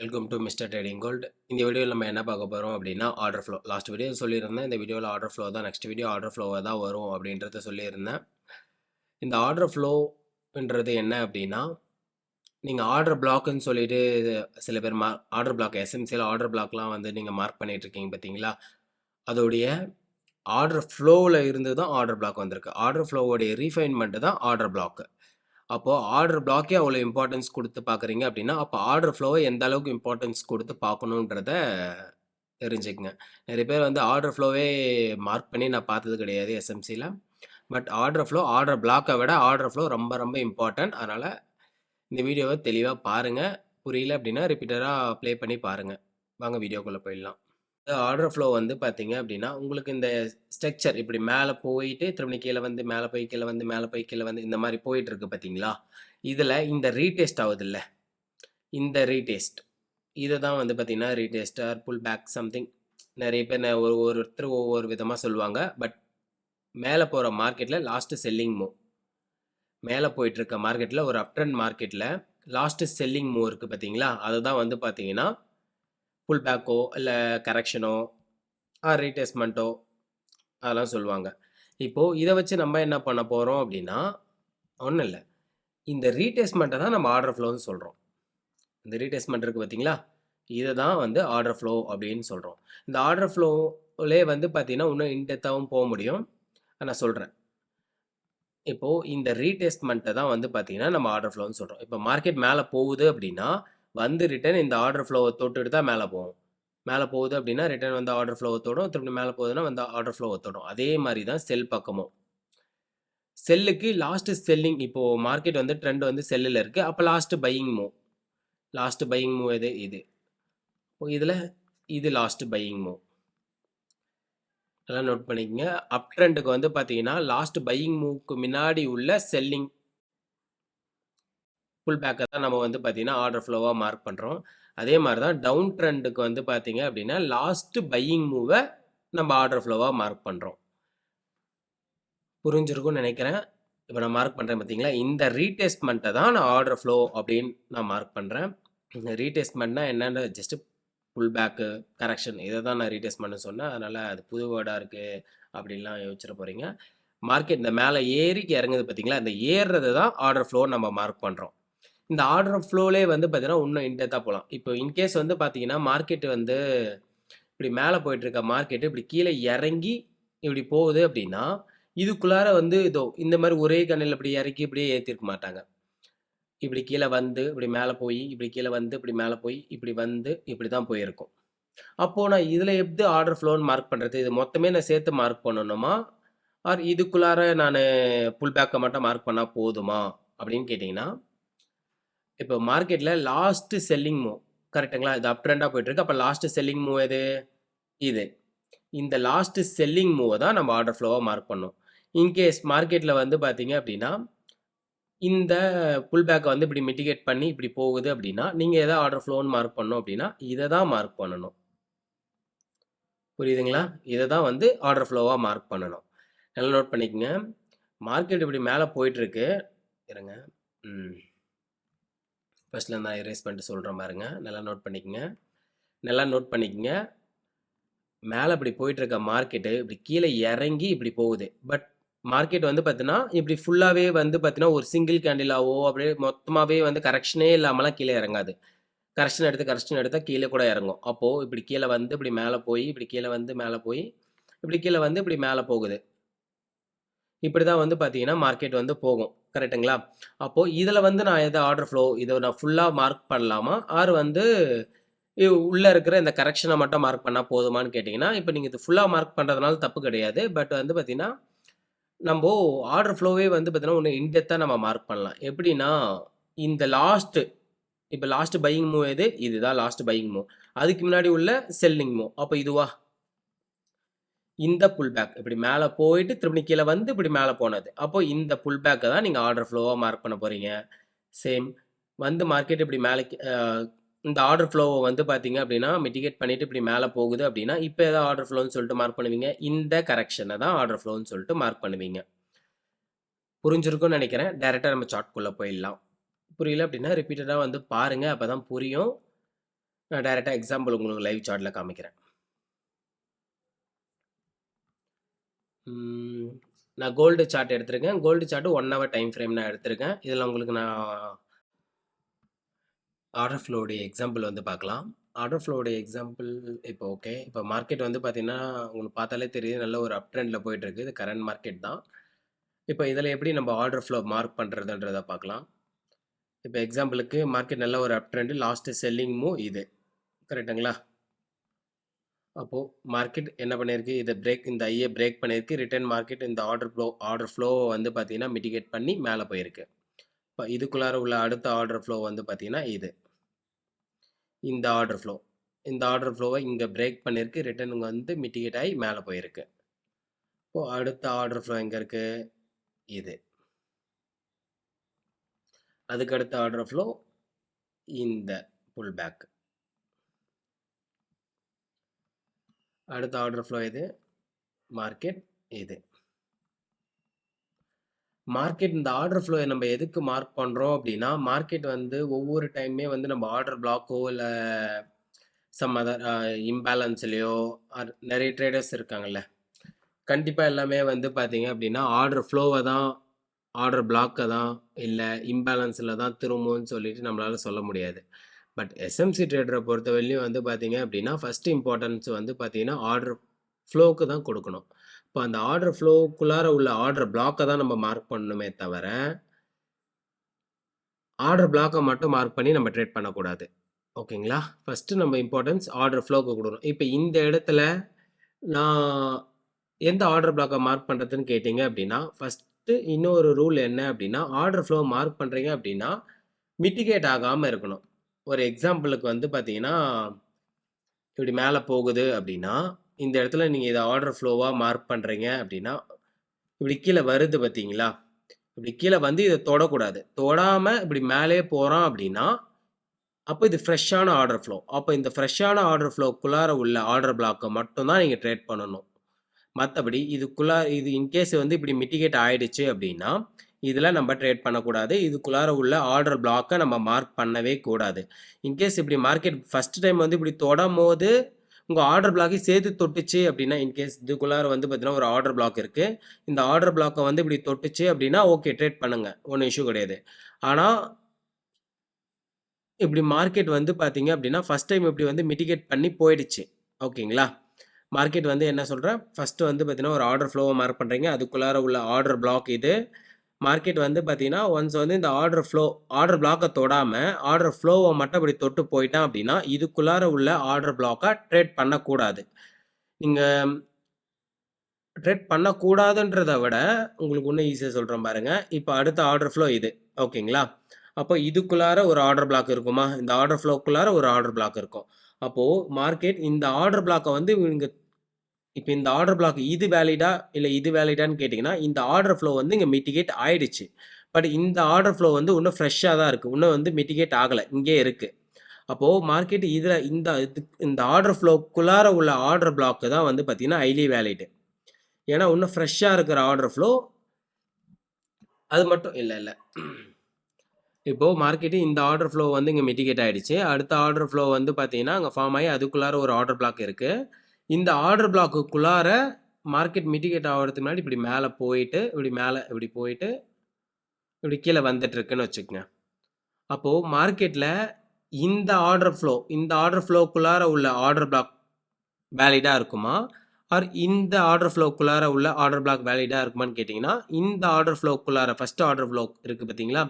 Welcome to Mister Trading Gold. இந்த வீடியோவில் நம்ம என்ன பார்க்க போகிறோம் அப்படின்னா ஆர்டர் ஃப்ளோ. லாஸ்ட் வீடியோ சொல்லியிருந்தேன், இந்த வீடியோவில் ஆர்டர் ஃப்ளோ தான், நெக்ஸ்ட் வீடியோ ஆர்டர் ஃப்ளோவாக தான் வரும் அப்படின்றத சொல்லியிருந்தேன். இந்த ஆர்டர் ஃப்ளோன்றது என்ன அப்படின்னா, நீங்கள் ஆர்டர் பிளாக்குன்னு சொல்லிட்டு சில பேர் ஆர்டர் பிளாக் எஸ்எம்சியில் ஆர்டர் பிளாக்லாம் வந்து நீங்கள் மார்க் பண்ணிட்டு இருக்கீங்க பார்த்தீங்களா, அதோடைய ஆர்டர் ஃப்ளோவில் இருந்து தான் ஆர்டர் பிளாக் வந்திருக்கு. ஆர்டர் ஃப்ளோவோடைய ரீஃபைன்மெண்ட் தான் ஆர்டர் பிளாக். அப்போது ஆர்டர் பிளாக்கே அவ்வளோ இம்பார்ட்டன்ஸ் கொடுத்து பார்க்குறீங்க அப்படின்னா, அப்போ ஆர்டர் ஃப்ளோவை எந்த அளவுக்கு இம்பார்ட்டன்ஸ் கொடுத்து பார்க்கணுன்றத தெரிஞ்சுக்கங்க. நிறைய பேர் வந்து ஆர்டர் ஃப்ளோவே மார்க் பண்ணி நான் பார்த்தது கிடையாது எஸ்எம்சியில். பட் ஆர்டர் ஃப்ளோ, ஆர்டர் பிளாக்கை விட ஆர்டர் ஃப்ளோ ரொம்ப ரொம்ப இம்பார்ட்டன்ட். அதனால் இந்த வீடியோவை தெளிவாக பாருங்கள். புரியல அப்படின்னா ரிப்பீட்டடாக ப்ளே பண்ணி பாருங்கள். வாங்க வீடியோக்குள்ளே போயிடலாம். ஆர்டர் ஃப்ளோ வந்து பார்த்தீங்க அப்படின்னா, உங்களுக்கு இந்த ஸ்ட்ரக்சர் இப்படி மேலே போயிட்டு திரும்ப கீழே வந்து மேலே போய் கீழே வந்து மேலே போய் கீழே வந்து இந்த மாதிரி போயிட்டுருக்கு பார்த்தீங்களா, இதில் இந்த ரீடெஸ்ட் ஆகுதுல்ல, இந்த ரீடெஸ்ட் இதை தான் வந்து பார்த்தீங்கன்னா retest or pull back something. நிறைய பேர் ஒருத்தர் ஒவ்வொரு விதமாக சொல்லுவாங்க. பட் மேலே போகிற மார்க்கெட்டில் லாஸ்ட்டு செல்லிங் மூவ், மேலே போயிட்டுருக்க மார்க்கெட்டில் ஒரு அப் ட்ரெண்ட் மார்க்கெட்டில் லாஸ்ட்டு செல்லிங் மூவ் இருக்குது பார்த்தீங்களா, அதுதான் வந்து பார்த்தீங்கன்னா புல் பேக்கோ இல்லை கரெக்ஷனோ ரீடெஸ்ட்மெண்ட்டோ அதெல்லாம் சொல்லுவாங்க. இப்போது இதை வச்சு நம்ம என்ன பண்ண போகிறோம் அப்படின்னா, ஒன்றும் இல்லை, இந்த ரீடெஸ்ட்மெண்ட்டை தான் நம்ம ஆர்டர் ஃப்ளோன்னு சொல்கிறோம். இந்த ரீடெஸ்ட்மெண்ட் இருக்குது பார்த்தீங்களா, இதை தான் வந்து ஆர்டர் ஃப்ளோ அப்படின்னு சொல்கிறோம். இந்த ஆர்டர் ஃப்ளோலே வந்து பார்த்தீங்கன்னா இன்னும் இன்டெப்த்தாகவும் போக முடியும். நான் சொல்கிறேன். இப்போது இந்த ரீடெஸ்ட்மெண்ட்டை தான் வந்து பார்த்தீங்கன்னா நம்ம ஆர்டர் ஃப்ளோன்னு சொல்கிறோம். இப்போ மார்க்கெட் மேலே போகுது அப்படின்னா வந்து ரிட்டர்ன் இந்த ஆர்டர் ஃப்ளோவை தொட்டுட்டு தான் மேலே போகும். மேலே போகுது அப்படின்னா ரிட்டர்ன் வந்து ஆர்டர் ஃப்ளோவை தொடும், திரும்பி மேலே போகுதுன்னா வந்து ஆர்டர் ஃப்ளோவை தொடும். அதே மாதிரி தான் செல் பக்கமும். செல்லுக்கு லாஸ்ட்டு செல்லிங், இப்போது மார்க்கெட் வந்து ட்ரெண்ட் வந்து செல்லில் இருக்குது, அப்போ last buying move. Last buying move இது இதில் இது லாஸ்ட்டு பையிங் மூவ். அதெல்லாம் நோட் பண்ணிக்கங்க. அப் ட்ரெண்டுக்கு வந்து பார்த்தீங்கன்னா லாஸ்ட் பையிங் மூவ்க்கு முன்னாடி உள்ள செல்லிங் புல் பேக்கை தான் நம்ம வந்து பார்த்தீங்கன்னா ஆர்டர் ஃப்ளோவாக மார்க் பண்ணுறோம். அதே மாதிரி தான் டவுன் ட்ரெண்டுக்கு வந்து பார்த்தீங்க அப்படின்னா லாஸ்ட் பையிங் மூவை நம்ம ஆர்டர் ஃப்ளோவாக மார்க் பண்ணுறோம். புரிஞ்சிருக்கும்னு நினைக்கிறேன். இப்போ நான் மார்க் பண்ணுறேன் பார்த்தீங்களா, இந்த ரீடெஸ்ட்மெண்ட்டை தான் நான் ஆர்டர் ஃப்ளோ அப்படின்னு நான் மார்க் பண்ணுறேன். இந்த ரீடெஸ்ட்மெண்ட்னா என்னென்ன, ஜஸ்ட்டு புல் பேக்கு கரெக்ஷன், இதை தான் நான் ரீடெஸ்ட்மெண்ட்னு சொன்னேன். அதனால் அது புது வேர்டாக இருக்குது அப்படின்லாம் யோசிச்சிட போகிறீங்க. மார்க்கெட் இந்த மேலே ஏறிக்கு இறங்குது பார்த்தீங்களா, இந்த ஏறுறது தான் ஆர்டர் ஃப்ளோ நம்ம மார்க் பண்ணுறோம். இந்த ஆர்டர் ஃப்ளோலே வந்து பார்த்தீங்கன்னா இன்னும் இன்டெப்த்தாக போகலாம். இப்போ இன்கேஸ் வந்து பார்த்தீங்கன்னா மார்க்கெட் வந்து இப்படி மேலே போயிட்டுருக்க மார்க்கெட்டு இப்படி கீழே இறங்கி இப்படி போகுது அப்படின்னா, இதுக்குள்ளார வந்து இதோ இந்த மாதிரி ஒரே கண்ணில் இப்படி இறக்கி இப்படியே ஏற்றிருக்க மாட்டாங்க. இப்படி கீழே வந்து இப்படி மேலே போய் இப்படி கீழே வந்து இப்படி மேலே போய் இப்படி வந்து இப்படி தான் போயிருக்கும். அப்போது நான் இதில் எப்படி ஆர்டர் ஃப்ளோன்னு மார்க் பண்ணுறது? இது மொத்தமே நான் சேர்த்து மார்க் பண்ணணுமா, ஆர் இதுக்குள்ளார நான் புல் பேக்கை மட்டும் மார்க் பண்ணால் போதுமா அப்படின்னு கேட்டிங்கன்னா, இப்போ மார்க்கெட்டில் லாஸ்ட்டு செல்லிங் மூவ் கரெக்டுங்களா, இது அப் ட்ரெண்டாக போயிட்டுருக்கு. அப்போ லாஸ்ட்டு செல்லிங் மூவ் எது? இது. இந்த லாஸ்ட்டு செல்லிங் மூவை தான் நம்ம ஆர்டர் ஃப்ளோவாக மார்க் பண்ணோம். இன்கேஸ் மார்க்கெட்டில் வந்து பார்த்தீங்க அப்படின்னா இந்த புல் பேக்கை வந்து இப்படி மிட்டிகேட் பண்ணி இப்படி போகுது அப்படின்னா, நீங்கள் எதை ஆர்டர் ஃப்ளோன்னு மார்க் பண்ணணும் அப்படின்னா இதை தான் மார்க் பண்ணணும். புரியுதுங்களா? இதை தான் வந்து ஆர்டர் ஃப்ளோவாக மார்க் பண்ணணும். நல்லா நோட் பண்ணிக்கங்க. மார்க்கெட் இப்படி மேலே போயிட்டுருக்கு. இருங்க, ஃபர்ஸ்ட்ல நான் எரேஸ் பண்ணிட்டு சொல்கிறேன் பாருங்க. நல்லா நோட் பண்ணிக்கங்க. நல்லா நோட் பண்ணிக்கங்க. மேலே இப்படி போயிட்டுருக்க மார்க்கெட்டு இப்படி கீழே இறங்கி இப்படி போகுது. பட் மார்க்கெட் வந்து பார்த்தீங்கன்னா இப்படி ஃபுல்லாகவே வந்து பார்த்தீங்கன்னா ஒரு சிங்கிள் கேண்டிலாவோ அப்படியே மொத்தமாகவே வந்து கரெக்ஷனே இல்லாமலாம் கீழே இறங்காது. கரெக்ஷன் எடுத்தால் கீழே கூட இறங்கும். அப்போது இப்படி கீழே வந்து இப்படி மேலே போய் இப்படி கீழே வந்து மேலே போய் இப்படி கீழே வந்து இப்படி மேலே போகுது. இப்படி தான் வந்து பார்த்தீங்கன்னா மார்க்கெட் வந்து போகும். கரெக்டுங்களா? அப்போது இதில் வந்து நான் எதை ஆர்டர் ஃப்ளோ இதை நான் ஃபுல்லாக மார்க் பண்ணலாமா, ஆர் வந்து உள்ளே இருக்கிற இந்த கரெக்ஷனை மட்டும் மார்க் பண்ணால் போதுமான்னு கேட்டிங்கன்னா, இப்போ நீங்கள் இது ஃபுல்லாக மார்க் பண்ணுறதுனால தப்பு கிடையாது. பட் வந்து பார்த்தீங்கன்னா நம்ம ஆர்டர் ஃப்ளோவே வந்து பார்த்தீங்கன்னா ஒன்று இன்டெப்த்தாக நம்ம மார்க் பண்ணலாம். எப்படின்னா இந்த லாஸ்ட்டு இப்போ லாஸ்ட் பையிங் மூவ் எது? இதுதான் லாஸ்ட் பையிங் மூவ். அதுக்கு முன்னாடி உள்ள செல்லிங் மூவ். அப்போ இதுவா? இந்த புல் பேக் இப்படி மேலே போயிட்டு திரும்பி கீழே வந்து இப்படி மேலே போனது. அப்போ இந்த புல் பேக்கை தான் நீங்கள் ஆர்டர் ஃப்ளோவாக மார்க் பண்ண போகிறீங்க. சேம் வந்து மார்க்கெட் இப்படி மேலே இந்த ஆர்டர் ஃப்ளோவை வந்து பார்த்தீங்க அப்படின்னா மிட்டிகேட் பண்ணிட்டு இப்படி மேலே போகுது அப்படின்னா, இப்போ எதாவது ஆர்டர் ஃப்ளோன்னு சொல்லிட்டு மார்க் பண்ணுவீங்க. இந்த கரெக்ஷனை தான் ஆர்டர் ஃப்ளோன்னு சொல்லிட்டு மார்க் பண்ணுவீங்க. புரிஞ்சிருக்கும்னு நினைக்கிறேன். டைரெக்டாக நம்ம சார்ட்குள்ளே போயிடலாம். புரியல அப்படின்னா ரிப்பீட்டடாக வந்து பாருங்கள், அப்போ தான் புரியும். நான் டைரெக்டாக எக்ஸாம்பிள் உங்களுக்கு லைவ் சார்ட்டில் காமிக்கிறேன். நான் கோல்டு சார்ட் எடுத்திருக்கேன். Gold chart 1 hour time frame நான் எடுத்திருக்கேன். இதில் உங்களுக்கு நான் ஆர்டர் ஃப்ளோடைய எக்ஸாம்பிள் வந்து பார்க்கலாம். ஆர்டர் ஃப்ளோடைய எக்ஸாம்பிள் இப்போ ஓகே. இப்போ மார்க்கெட் வந்து பார்த்தீங்கன்னா, உங்களுக்கு பார்த்தாலே தெரியுது நல்ல ஒரு அப் ட்ரெண்டில் போயிட்டுருக்கு. இது கரண்ட் மார்க்கெட் தான். இப்போ இதில் எப்படி நம்ம ஆர்டர் ஃப்ளோ மார்க் பண்ணுறதுன்றதை பார்க்கலாம். இப்போ எக்ஸாம்பிளுக்கு மார்க்கெட் நல்ல ஒரு அப் ட்ரெண்டு, லாஸ்ட்டு செல்லிங் மூவ் இது. கரெக்டுங்களா? அப்போது மார்க்கெட் என்ன பண்ணியிருக்கு, இதை இந்த ஐயை பிரேக் பண்ணியிருக்கு. ரிட்டர்ன் மார்க்கெட் இந்த ஆர்டர் ஃப்ளோவை வந்து பார்த்தீங்கன்னா மிட்டிகேட் பண்ணி மேலே போயிருக்கு. இப்போ இதுக்குள்ளார உள்ள அடுத்த ஆர்டர் ஃப்ளோ வந்து பார்த்தீங்கன்னா இது. இந்த ஆர்டர் ஃப்ளோவை இங்கே பிரேக் பண்ணியிருக்கு. ரிட்டர்ன் வந்து மிட்டிகேட் ஆகி மேலே போயிருக்கு. இப்போது அடுத்த ஆர்டர் ஃப்ளோ எங்கே இருக்குது, இது. அதுக்கு அடுத்த ஆர்டர் ஃப்ளோ இந்த புல் பேக். அடுத்த ஆர்டர் ஃப்ளோ இது, மார்க்கெட் இது. மார்க்கெட் இந்த ஆர்டர் ஃப்ளோ நம்ம எதுக்கு மார்க் பண்ணுறோம் அப்படின்னா, மார்க்கெட் வந்து ஒவ்வொரு டைமே வந்து நம்ம ஆர்டர் பிளாக்கோ இல்லை சம் அதர் இம்பேலன்ஸ்லையோ நிறைய ட்ரேடர்ஸ் இருக்காங்கல்ல, கண்டிப்பாக எல்லாமே வந்து பார்த்தீங்க அப்படின்னா ஆர்டர் ஃப்ளோவை தான், ஆர்டர் பிளாக்கை தான், இல்லை இம்பேலன்ஸில் தான் திரும்பும்னு சொல்லிட்டு நம்மளால் சொல்ல முடியாது. பட் எஸ்எம்சி ட்ரேடரை பொறுத்தவரையிலையும் வந்து பார்த்தீங்க அப்படின்னா ஃபஸ்ட்டு இம்பார்ட்டன்ஸ் வந்து பார்த்தீங்கன்னா ஆர்டர் ஃப்ளோவுக்கு தான் கொடுக்கணும். இப்போ அந்த ஆர்டர் ஃப்ளோக்குள்ளார உள்ள ஆர்டர் பிளாக்கை தான் நம்ம மார்க் பண்ணணுமே தவிர, ஆர்டர் பிளாக்கை மட்டும் மார்க் பண்ணி நம்ம ட்ரேட் பண்ணக்கூடாது. ஓகேங்களா? ஃபஸ்ட்டு நம்ம இம்பார்ட்டன்ஸ் ஆர்டர் ஃப்ளோவுக்கு கொடுக்கணும். இப்போ இந்த இடத்துல நான் எந்த ஆர்டர் பிளாக்கை மார்க் பண்ணுறதுன்னு கேட்டிங்க அப்படின்னா, ஃபஸ்ட்டு இன்னொரு ரூல் என்ன அப்படின்னா, ஆர்டர் ஃப்ளோ மார்க் பண்ணுறீங்க அப்படின்னா மிட்டிகேட் ஆகாமல் இருக்கணும். ஒரு எக்ஸாம்பிளுக்கு வந்து பார்த்தீங்கன்னா, இப்படி மேலே போகுது அப்படின்னா, இந்த இடத்துல நீங்கள் இதை ஆர்டர் ஃப்ளோவாக மார்க் பண்ணுறீங்க அப்படின்னா, இப்படி கீழே வருது பார்த்தீங்களா, இப்படி கீழே வந்து இதை தொடக்கூடாது. தொடாமல் இப்படி மேலே போகிறோம் அப்படின்னா, அப்போ இது ஃப்ரெஷ்ஷான ஆர்டர் ஃப்ளோ. அப்போ இந்த ஃப்ரெஷ்ஷான ஆர்டர் ஃப்ளோக்குள்ளார உள்ள ஆர்டர் பிளாக்கை மட்டும்தான் நீங்கள் ட்ரேட் பண்ணணும். மற்றபடி இது இன்கேஸ் வந்து இப்படி மிட்டிகேட் ஆகிடுச்சு அப்படின்னா, இதில் நம்ம ட்ரேட் பண்ணக்கூடாது. இதுக்குள்ளார உள்ள ஆர்டர் பிளாக்கை நம்ம மார்க் பண்ணவே கூடாது. இன்கேஸ் இப்படி மார்க்கெட் ஃபஸ்ட் டைம் வந்து இப்படி தொடும் போது உங்கள் ஆர்டர் பிளாக்கை சேர்த்து தொட்டுச்சு அப்படின்னா, இன்கேஸ் இதுக்குள்ளார வந்து பார்த்தீங்கன்னா ஒரு ஆர்டர் பிளாக் இருக்குது, இந்த ஆர்டர் பிளாக்கை வந்து இப்படி தொட்டுச்சு அப்படின்னா ஓகே ட்ரேட் பண்ணுங்கள், ஒன்றும் இஷ்யூ கிடையாது. ஆனால் இப்படி மார்க்கெட் வந்து பார்த்தீங்க அப்படின்னா ஃபஸ்ட் டைம் இப்படி வந்து மிட்டிகேட் பண்ணி போயிடுச்சு. ஓகேங்களா? மார்க்கெட் வந்து என்ன சொல்கிறேன், ஃபஸ்ட்டு வந்து பார்த்தீங்கன்னா ஒரு ஆர்டர் ஃப்ளோவை மார்க் பண்ணுறீங்க, அதுக்குள்ளார உள்ள ஆர்டர் பிளாக் இது. மார்க்கெட் வந்து பார்த்தீங்கன்னா ஒன்ஸ் வந்து இந்த ஆர்டர் பிளாக்கை தொடாமல் ஆர்டர் ஃப்ளோவை மட்டும் இப்படி தொட்டு போயிட்டான் அப்படின்னா, இதுக்குள்ளார உள்ள ஆர்டர் பிளாக்கை ட்ரேட் பண்ணக்கூடாது. நீங்கள் ட்ரேட் பண்ணக்கூடாதுன்றதை விட உங்களுக்கு இன்னும் ஈஸியாக சொல்கிறேன் பாருங்கள். இப்போ அடுத்த ஆர்டர் ஃப்ளோ இது. ஓகேங்களா? அப்போ இதுக்குள்ளார ஒரு ஆர்டர் பிளாக் இருக்குமா, இந்த ஆர்டர் ஃப்ளோக்குள்ளார ஒரு ஆர்டர் பிளாக் இருக்கும். அப்போது மார்க்கெட் இந்த ஆர்டர் பிளாக்கை வந்து இங்கே இப்போ இந்த ஆர்டர் பிளாக் இது வேலிடா இல்லை இது வேலிடான்னு கேட்டிங்கன்னா, இந்த ஆர்டர் ஃப்ளோ வந்து இங்கே மிட்டிகேட் ஆயிடுச்சு. பட் இந்த ஆர்டர் ஃப்ளோ வந்து இன்னும் ஃப்ரெஷ்ஷாக தான் இருக்குது, இன்னும் வந்து மிட்டிகேட் ஆகலை, இங்கே இருக்குது. அப்போது மார்க்கெட் இதில் இந்த ஆர்டர் ஃப்ளோக்குள்ளார உள்ள ஆர்டர் பிளாக்கு தான் வந்து பார்த்திங்கன்னா ஹைலி வேலிடு. ஏன்னா இன்னும் ஃப்ரெஷ்ஷாக இருக்கிற ஆர்டர் ஃப்ளோ அது மட்டும் இல்லை. இப்போது மார்க்கெட்டு இந்த ஆர்டர் ஃப்ளோ வந்து இங்கே மிட்டிகேட் ஆகிடுச்சு. அடுத்த ஆர்டர் ஃப்ளோ வந்து பார்த்தீங்கன்னா அங்கே ஃபார்ம் ஆகி அதுக்குள்ளார ஒரு ஆர்டர் பிளாக் இருக்குது. இந்த ஆர்டர் பிளாக்குள்ளார மார்க்கெட் மிட்டிகேட் ஆகிறதுக்கு முன்னாடி இப்படி மேலே போயிட்டு இப்படி போயிட்டு இப்படி கீழே வந்துட்டுருக்குன்னு வச்சுக்கோங்க. அப்போது மார்க்கெட்டில் இந்த ஆர்டர் ஃப்ளோக்குள்ளார உள்ள ஆர்டர் பிளாக் வேலிடாக இருக்குமா, ஆர் இந்த ஆர்டர் ஃப்ளோக்குள்ளார உள்ள ஆர்டர் பிளாக் வேலிடாக இருக்குமான்னு கேட்டிங்கன்னா, இந்த ஆர்டர் ஃப்ளோக்குள்ளார ஃபஸ்ட்டு ஆர்டர் ஃப்ளோ இருக்குது பார்த்தீங்களா,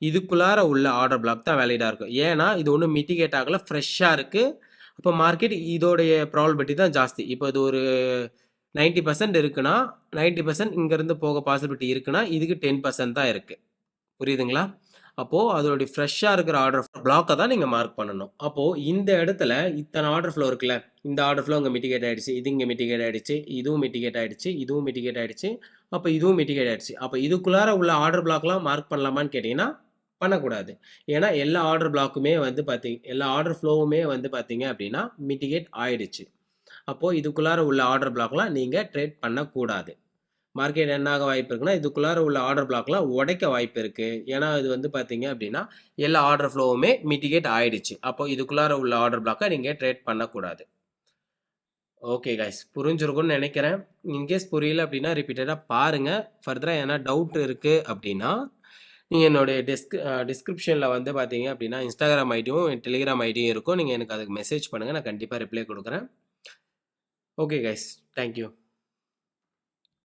இதுக்குள்ளார உள்ள ஆர்டர் பிளாக் தான் வேலிடாக இருக்கும். ஏன்னா இது ஒன்றும் மிட்டிகேட் ஆகலை, ஃப்ரெஷ்ஷாக இருக்குது. அப்போ மார்க்கெட் இதோடைய ப்ராபபிலிட்டி தான் ஜாஸ்தி. இப்போ இது ஒரு 90% இருக்குன்னா 90% இங்கேருந்து போக பாசிபிலிட்டி இருக்குன்னா இதுக்கு 10% தான் இருக்குது. புரியுதுங்களா? அப்போது அதோடைய ஃப்ரெஷ்ஷாக இருக்கிற ஆர்டர் பிளாக்கை தான் நீங்கள் மார்க் பண்ணணும். அப்போது இந்த இடத்துல இத்தனை ஆர்டர் ஃப்ளோ இருக்குல்ல, இந்த ஆர்டர் ஃப்ளோ இங்கே மிட்டிகேட் ஆகிடுச்சு, இது இங்கே மிட்டிகேட் ஆகிடுச்சு, இதுவும் மிட்டிகேட் ஆகிடுச்சு, இதுவும் மிட்டிகேட் ஆகிடுச்சு, அப்போ இதுவும் மிட்டிகேட் ஆகிடுச்சு. அப்போ இதுக்குள்ளார உள்ள ஆர்டர் பிளாக்லாம் மார்க் பண்ணலாமான்னு கேட்டிங்கன்னா பண்ணக்கூடாது. ஏன்னா எல்லா ஆர்டர் பிளாக்குமே வந்து எல்லா ஆர்டர் ஃப்ளோவுமே வந்து பார்த்தீங்க அப்படின்னா மிட்டிகேட் ஆகிடுச்சு. அப்போது இதுக்குள்ளார உள்ள ஆர்டர் பிளாக்லாம் நீங்கள் ட்ரேட் பண்ணக்கூடாது. மார்க்கெட் என்ன ஆக வாய்ப்பு இருக்குன்னா, இதுக்குள்ளார உள்ள ஆர்டர் பிளாக்லாம் உடைக்க வாய்ப்பு இருக்கு. ஏன்னா, இது வந்து பார்த்தீங்க அப்படின்னா, எல்லா ஆர்டர் ஃப்ளோவுமே மிட்டிகேட் ஆயிடுச்சு. அப்போ இதுக்குள்ளார உள்ள ஆர்டர் பிளாக்க நீங்க ட்ரேட் பண்ணக்கூடாது. Okay guys. புரிஞ்சிருக்கும்னு நெனைக்கிறேன். இன்கேஸ் புரியல அப்படின்னா ரிப்பீட்டடா பாருங்க. ஃபர்தரா எதனா டவுட் இருக்கு அப்படின்னா, நீங்க என்னுடைய டிஸ்கிரிப்ஷன்ல வந்து பார்த்தீங்க அப்படின்னா, Instagram ஐடியும், Telegram ஐடியும் இருக்கும். நீங்க எனக்கு அதுக்கு மெசேஜ் பண்ணுங்க. நான் கண்டிப்பா ரிப்ளை குடுக்குறேன். Okay guys. Thank you.